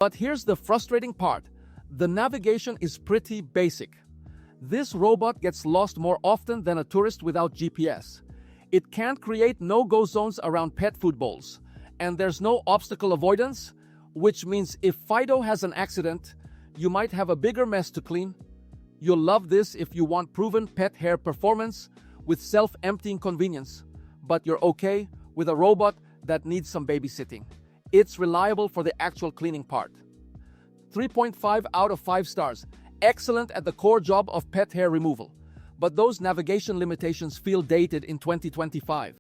But here's the frustrating part. The navigation is pretty basic. This robot gets lost more often than a tourist without GPS. It can't create no-go zones around pet food bowls. And there's no obstacle avoidance, which means if Fido has an accident, you might have a bigger mess to clean. You'll love this if you want proven pet hair performance with self-emptying convenience, but you're okay with a robot that needs some babysitting. It's reliable for the actual cleaning part. 3.5 out of 5 stars. Excellent at the core job of pet hair removal. But those navigation limitations feel dated in 2025.